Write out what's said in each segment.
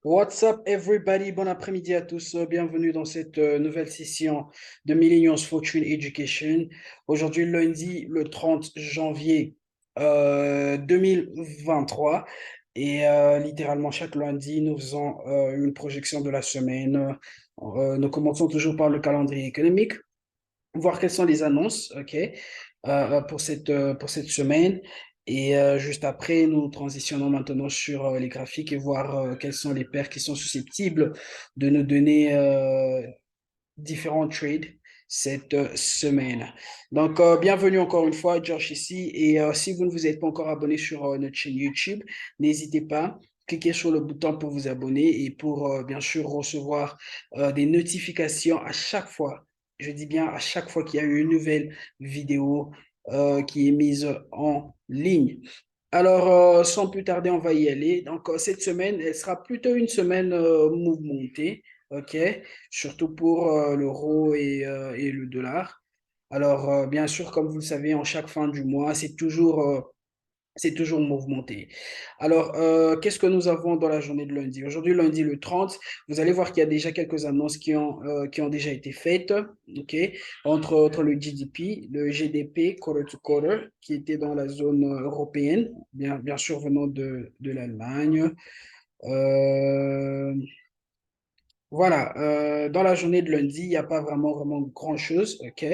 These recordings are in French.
What's up, everybody? Bon après-midi à tous. Bienvenue dans cette nouvelle session de Millennials Fortune Education. Aujourd'hui, lundi, le 30 janvier 2023. Et littéralement, chaque lundi, nous faisons une projection de la semaine. Nous commençons toujours par le calendrier économique, voir quelles sont les annonces, OK, pour cette semaine. Et juste après, nous transitionnons maintenant sur les graphiques et voir quelles sont les paires qui sont susceptibles de nous donner différents trades cette semaine. Donc, bienvenue encore une fois, Josh ici. Et si vous ne vous êtes pas encore abonné sur notre chaîne YouTube, n'hésitez pas. Cliquez sur le bouton pour vous abonner et pour bien sûr recevoir des notifications à chaque fois. Je dis bien à chaque fois qu'il y a une nouvelle vidéo qui est mise en ligne. Alors, sans plus tarder, on va y aller. Donc, cette semaine, elle sera plutôt une semaine mouvementée, OK? Surtout pour l'euro et le dollar. Alors, bien sûr, comme vous le savez, en chaque fin du mois, c'est toujours mouvementé. Alors, qu'est-ce que nous avons dans la journée de lundi? Aujourd'hui, lundi le 30, vous allez voir qu'il y a déjà quelques annonces qui ont déjà été faites, OK? Entre autres, le GDP, le GDP quarter to quarter, qui était dans la zone européenne, bien sûr venant de l'Allemagne. Euh, voilà, dans la journée de lundi, il n'y a pas vraiment grand-chose, ok?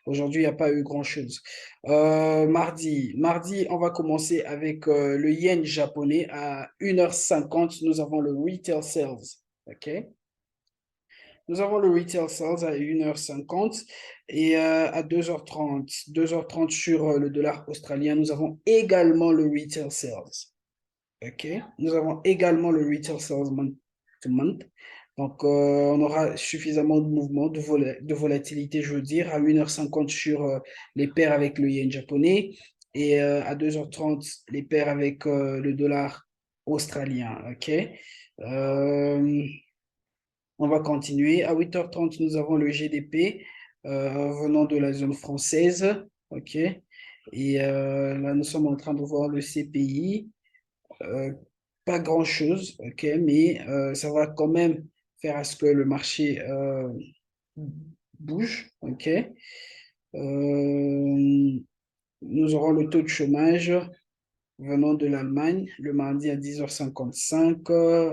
Aujourd'hui, il n'y a pas eu grand-chose. Mardi, on va commencer avec le yen japonais à 1h50. Nous avons le retail sales, ok? Nous avons le retail sales à 1h50 et à 2h30 sur le dollar australien, nous avons également le retail sales. OK. Nous avons également le retail sales month to month. Donc, on aura suffisamment de mouvement, de volatilité, je veux dire, à 1h50 sur les paires avec le yen japonais et à 2h30 les paires avec le dollar australien. OK. Euh, on va continuer. À 8h30 nous avons le GDP venant de la zone française. OK. Et là, nous sommes en train de voir le CPI. Euh, Pas grand-chose, ok, mais ça va quand même faire à ce que le marché bouge, ok. Nous aurons le taux de chômage venant de l'Allemagne le mardi à 10h55,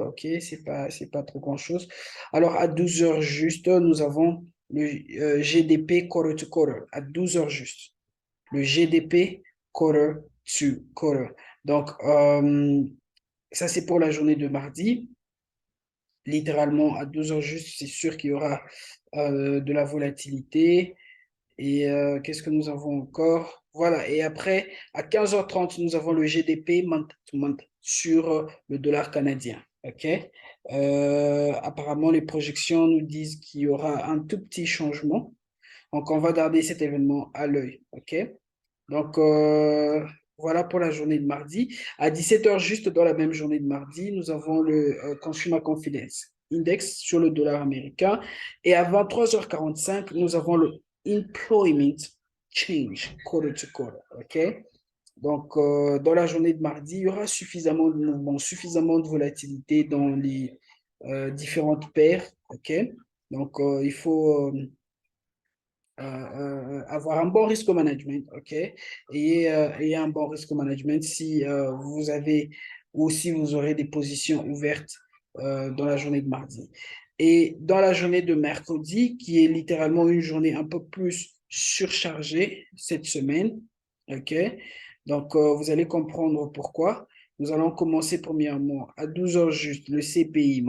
ok, c'est pas trop grand-chose. Alors à 12h juste, nous avons le GDP quarter to quarter, à 12h juste. Le GDP quarter to quarter. Donc, ça, c'est pour la journée de mardi. Littéralement, à 12h juste, c'est sûr qu'il y aura de la volatilité. Et qu'est-ce que nous avons encore? Voilà. Et après, à 15h30 nous avons le GDP month to month sur le dollar canadien. OK? Apparemment, les projections nous disent qu'il y aura un tout petit changement. Donc, on va garder cet événement à l'œil. OK? Donc, voilà pour la journée de mardi. À 17h, juste dans la même journée de mardi, nous avons le Consumer Confidence Index sur le dollar américain. Et à 23h45, nous avons le Employment Change quarter to quarter. OK? Donc, dans la journée de mardi, il y aura suffisamment de mouvement, suffisamment de volatilité dans les différentes paires. OK? Donc, il faut avoir un bon risque management, ok, et un bon risque management si vous avez ou si vous aurez des positions ouvertes dans la journée de mardi. Et dans la journée de mercredi, qui est littéralement une journée un peu plus surchargée cette semaine, ok, donc vous allez comprendre pourquoi. Nous allons commencer premièrement à 12h juste, le CPI,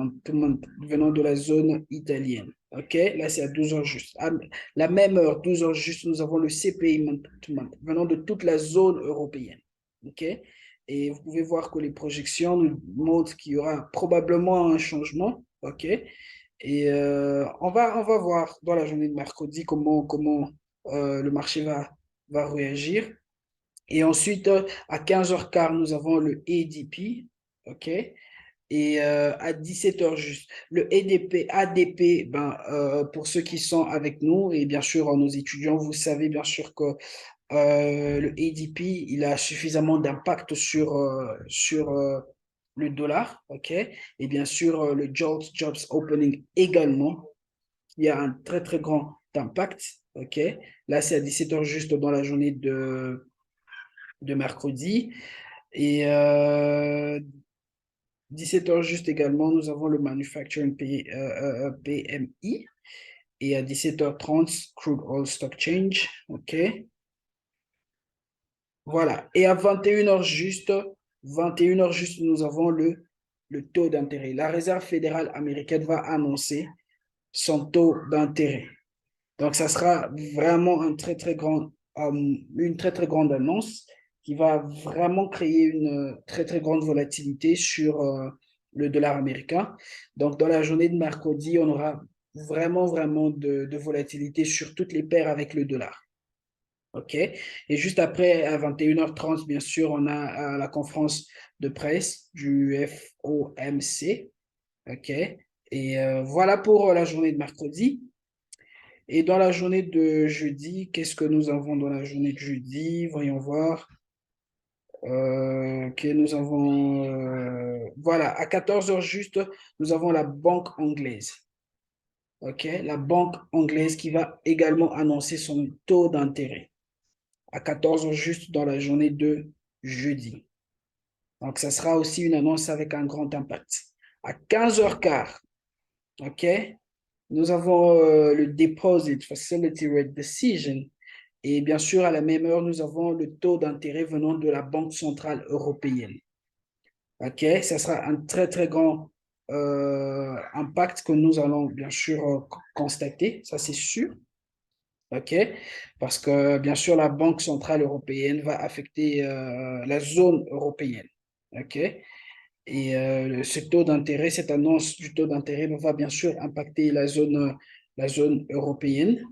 venant de la zone italienne. OK, là c'est à 12h juste. À la même heure, 12h juste, nous avons le CPI venant de toute la zone européenne. OK, et vous pouvez voir que les projections nous montrent qu'il y aura probablement un changement. OK, et on va voir dans la journée de mercredi comment le marché va réagir. Et ensuite, à 15h15, nous avons le ADP. OK, et à 17h juste. Le ADP, ben, pour ceux qui sont avec nous, et bien sûr nos étudiants, vous savez bien sûr que le ADP, il a suffisamment d'impact sur le dollar, OK? Et bien sûr, le jobs opening également, qui a un très, très grand impact, OK? Là, c'est à 17 heures juste dans la journée de mercredi. Et 17 heures juste également, nous avons le Manufacturing PMI. Et à 17h30, Crude Oil Stock Change. OK. Voilà. Et à 21 heures juste, nous avons le taux d'intérêt. La Réserve fédérale américaine va annoncer son taux d'intérêt. Donc, ça sera vraiment une très, très grande annonce qui va vraiment créer une très, très grande volatilité sur le dollar américain. Donc, dans la journée de mercredi, on aura vraiment, vraiment de volatilité sur toutes les paires avec le dollar. OK? Et juste après, à 21h30, bien sûr, on a la conférence de presse du FOMC. OK? Et voilà pour la journée de mercredi. Et dans la journée de jeudi, qu'est-ce que nous avons dans la journée de jeudi? Voyons voir. Que nous avons, voilà, à 14 heures juste, nous avons la banque anglaise. OK? La banque anglaise qui va également annoncer son taux d'intérêt à 14 heures juste dans la journée de jeudi. Donc, ça sera aussi une annonce avec un grand impact. À 15h15, OK? Nous avons le Deposit Facility Rate Decision. Et bien sûr, à la même heure, nous avons le taux d'intérêt venant de la Banque centrale européenne. OK? Ça sera un très, très grand impact que nous allons bien sûr constater, ça c'est sûr. OK? Parce que bien sûr, la Banque centrale européenne va affecter la zone européenne. OK? Et ce taux d'intérêt, cette annonce du taux d'intérêt va bien sûr impacter la zone européenne.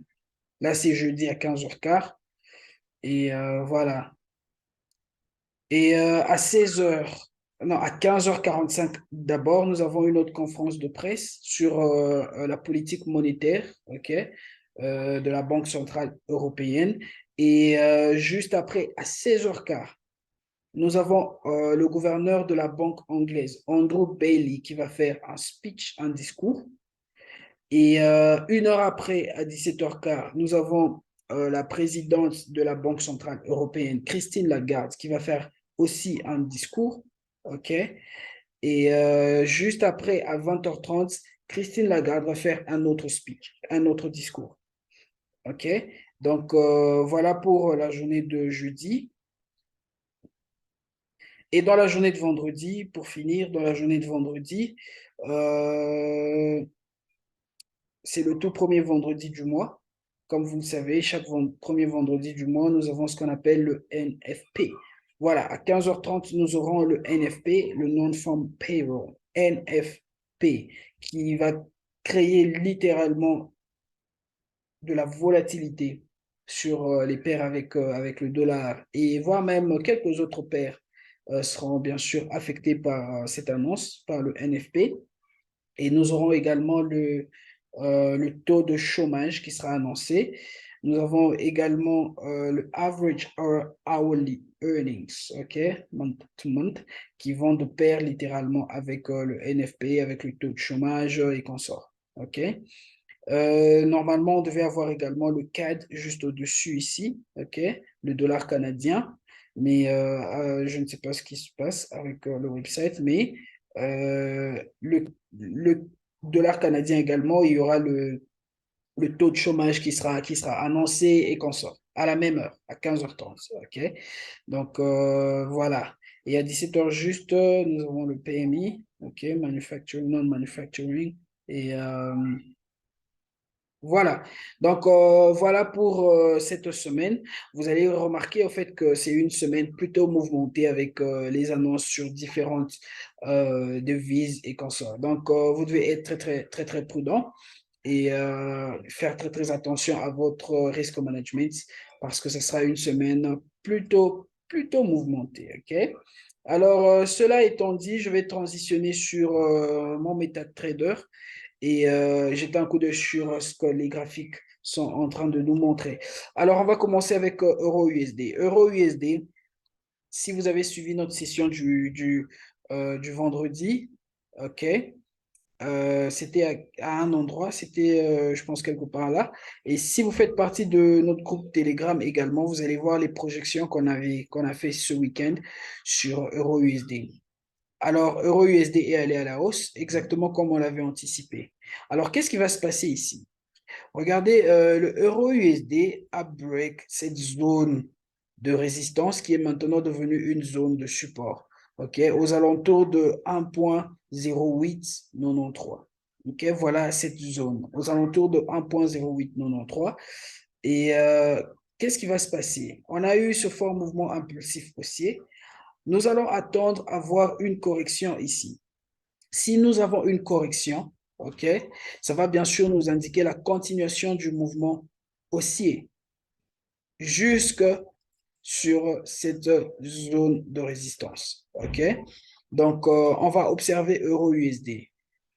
Là, c'est jeudi à 15h15. Et voilà. Et à 16h, non, à 15h45 d'abord, nous avons une autre conférence de presse sur la politique monétaire, OK, de la Banque centrale européenne. Et juste après, à 16h15, nous avons le gouverneur de la banque anglaise, Andrew Bailey, qui va faire un speech, un discours. Et une heure après, à 17h15, nous avons la présidente de la Banque centrale européenne, Christine Lagarde, qui va faire aussi un discours. OK? Et juste après, à 20h30, Christine Lagarde va faire un autre speech, un autre discours. OK? Donc, voilà pour la journée de jeudi. Et dans la journée de vendredi, pour finir, dans la journée de vendredi, euh, c'est le tout premier vendredi du mois. Comme vous le savez, chaque premier vendredi du mois, nous avons ce qu'on appelle le NFP. Voilà, à 15h30, nous aurons le NFP, le Non-Farm Payroll, NFP, qui va créer littéralement de la volatilité sur les paires avec le dollar et voire même quelques autres paires seront bien sûr affectées par cette annonce, par le NFP. Et nous aurons également le taux de chômage qui sera annoncé. Nous avons également le average hourly earnings, OK, month to month, qui vont de pair littéralement avec le NFP, avec le taux de chômage et consorts. OK. Normalement, on devait avoir également le CAD juste au-dessus ici, OK, le dollar canadien. Mais je ne sais pas ce qui se passe avec le website, mais le dollar canadien également, il y aura le taux de chômage qui sera annoncé et qu'on sort à la même heure, à 15h30. OK? Donc, voilà. Et à 17h juste, nous avons le PMI, OK, manufacturing, non-manufacturing. Et voilà. Donc, voilà pour cette semaine. Vous allez remarquer au fait que c'est une semaine plutôt mouvementée avec les annonces sur différentes devises et consorts. Donc, vous devez être très, très, très, très prudent et faire très, très attention à votre risk management parce que ce sera une semaine plutôt, plutôt mouvementée. OK? Alors, cela étant dit, je vais transitionner sur mon MetaTrader et jeter un coup d'œil sur ce que les graphiques sont en train de nous montrer. Alors, on va commencer avec Euro USD. Euro USD, si vous avez suivi notre session du vendredi, OK? C'était à un endroit, c'était, je pense, quelque part là. Et si vous faites partie de notre groupe Telegram également, vous allez voir les projections qu'on a fait ce week-end sur EURUSD. Alors, EURUSD est allé à la hausse, exactement comme on l'avait anticipé. Alors, qu'est-ce qui va se passer ici? Regardez, le EURUSD a break cette zone de résistance qui est maintenant devenue une zone de support, OK, aux alentours de 1,0893. OK, voilà cette zone, aux alentours de 1,0893. Et qu'est-ce qui va se passer? On a eu ce fort mouvement impulsif haussier. Nous allons attendre à voir une correction ici. Si nous avons une correction, OK, ça va bien sûr nous indiquer la continuation du mouvement haussier jusque sur cette zone de résistance. OK? Donc, on va observer EURUSD.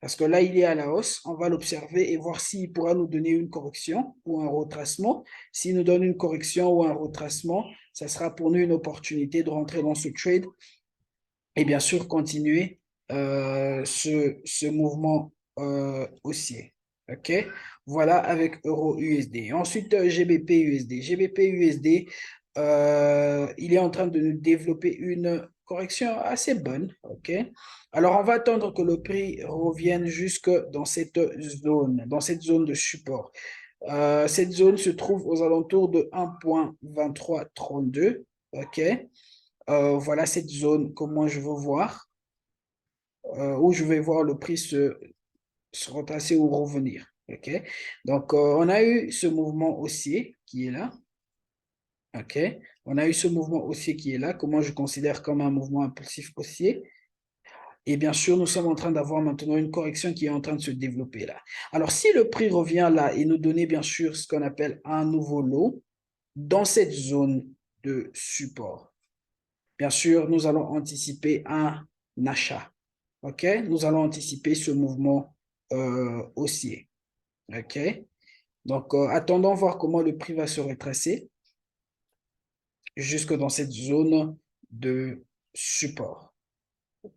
Parce que là, il est à la hausse. On va l'observer et voir s'il pourra nous donner une correction ou un retracement. S'il nous donne une correction ou un retracement, ça sera pour nous une opportunité de rentrer dans ce trade et bien sûr continuer ce mouvement haussier. OK? Voilà avec euro-USD. Ensuite, GBP-USD. GBP-USD, il est en train de nous développer une correction assez bonne. OK? Alors, on va attendre que le prix revienne jusque dans cette zone de support. Cette zone se trouve aux alentours de 1,2332. OK? Voilà cette zone que moi je veux voir, où je vais voir le prix se retracer ou revenir. OK? Donc, on a eu ce mouvement haussier qui est là. OK? On a eu ce mouvement haussier qui est là, que moi je considère comme un mouvement impulsif haussier. Et bien sûr, nous sommes en train d'avoir maintenant une correction qui est en train de se développer là. Alors, si le prix revient là et nous donner bien sûr ce qu'on appelle un nouveau lot dans cette zone de support, bien sûr, nous allons anticiper un achat. OK? Nous allons anticiper ce mouvement haussier. OK? Donc, attendons voir comment le prix va se retracer jusque dans cette zone de support.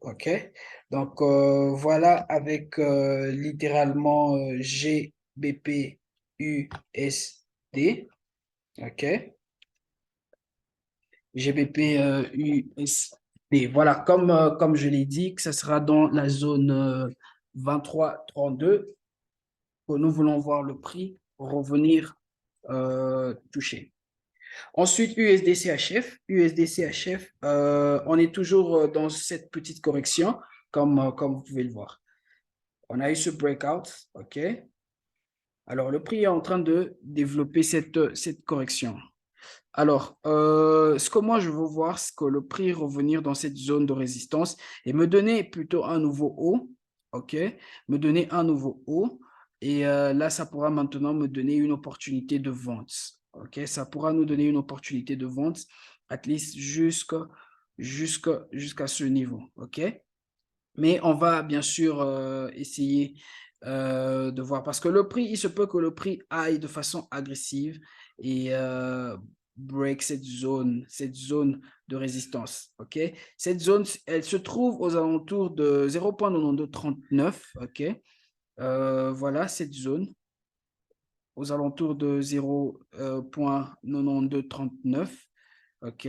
OK? Donc, voilà avec littéralement GBP USD. OK? GBP USD. Voilà, comme je l'ai dit, que ce sera dans la zone 23,32 que nous voulons voir le prix revenir toucher. Ensuite, USD-CHF. USD-CHF, on est toujours dans cette petite correction, comme vous pouvez le voir. On a eu ce breakout, OK? Alors, le prix est en train de développer cette correction. Alors, ce que moi je veux voir, c'est que le prix revenir dans cette zone de résistance et me donner plutôt un nouveau haut, OK? Me donner un nouveau haut. Et là, ça pourra maintenant me donner une opportunité de vente, OK? Ça pourra nous donner une opportunité de vente, at least jusqu'à ce niveau, OK? Mais on va bien sûr essayer de voir, parce que le prix, il se peut que le prix aille de façon agressive et break cette zone de résistance. OK? Cette zone, elle se trouve aux alentours de 0,9239. OK? Voilà cette zone, aux alentours de 0,9239. OK?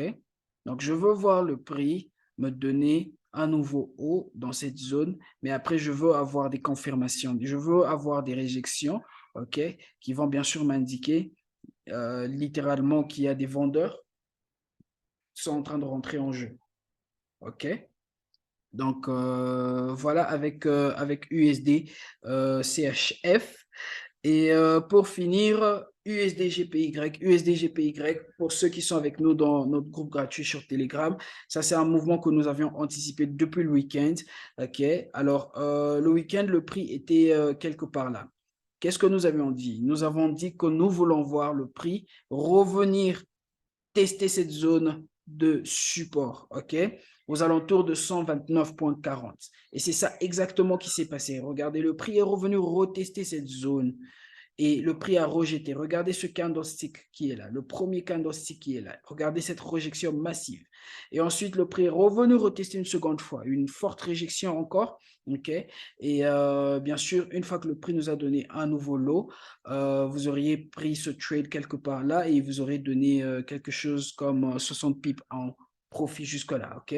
Donc, je veux voir le prix me donner un nouveau haut dans cette zone, mais après, je veux avoir des confirmations. Je veux avoir des réjections, OK, qui vont bien sûr m'indiquer littéralement qu'il y a des vendeurs qui sont en train de rentrer en jeu. OK? Donc, voilà avec USD CHF. Et pour finir, USD-GPY. USD-GPY, pour ceux qui sont avec nous dans notre groupe gratuit sur Telegram, ça c'est un mouvement que nous avions anticipé depuis le week-end. OK? Alors, le week-end, le prix était quelque part là. Qu'est-ce que nous avions dit? Nous avons dit que nous voulons voir le prix revenir tester cette zone de support, OK, aux alentours de 129,40. Et c'est ça exactement qui s'est passé. Regardez, le prix est revenu retester cette zone et le prix a rejeté. Regardez ce candlestick qui est là, le premier candlestick qui est là. Regardez cette rejection massive. Et ensuite, le prix est revenu retester une seconde fois, une forte réjection encore. OK? Et bien sûr, une fois que le prix nous a donné un nouveau lot, vous auriez pris ce trade quelque part là et vous aurez donné quelque chose comme 60 pips en profit jusque-là. OK?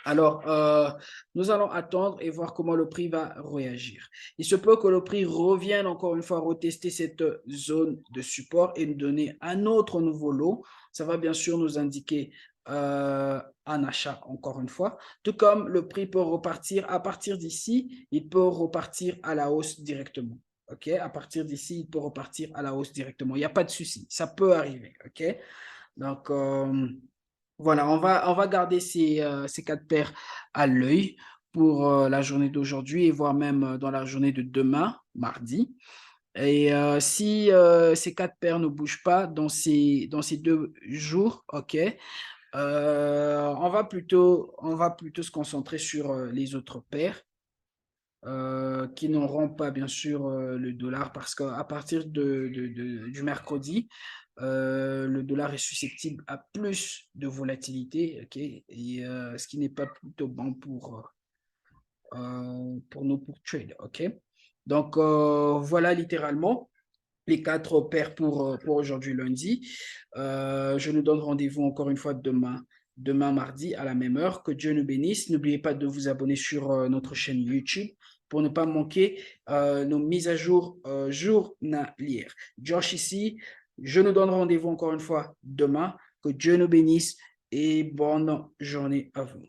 Alors, nous allons attendre et voir comment le prix va réagir. Il se peut que le prix revienne encore une fois retester cette zone de support et nous donner un autre nouveau lot. Ça va bien sûr nous indiquer un achat encore une fois. Tout comme le prix peut repartir à partir d'ici, il peut repartir à la hausse directement. OK? À partir d'ici, il peut repartir à la hausse directement. Il n'y a pas de souci. Ça peut arriver. OK? Donc, voilà, on va garder ces quatre paires à l'œil pour la journée d'aujourd'hui et voire même dans la journée de demain, mardi. Et si ces quatre paires ne bougent pas dans ces 2 jours, OK, on va plutôt se concentrer sur les autres paires qui n'auront pas, bien sûr, le dollar parce qu'à partir du mercredi, le dollar est susceptible à plus de volatilité, ok, et ce qui n'est pas plutôt bon pour nous pour trade, ok. Donc voilà littéralement les quatre paires pour aujourd'hui lundi. Je nous donne rendez-vous encore une fois demain mardi à la même heure. Que Dieu nous bénisse. N'oubliez pas de vous abonner sur notre chaîne YouTube pour ne pas manquer nos mises à jour journalières. Josh ici, je nous donne rendez-vous encore une fois demain. Que Dieu nous bénisse et bonne journée à vous.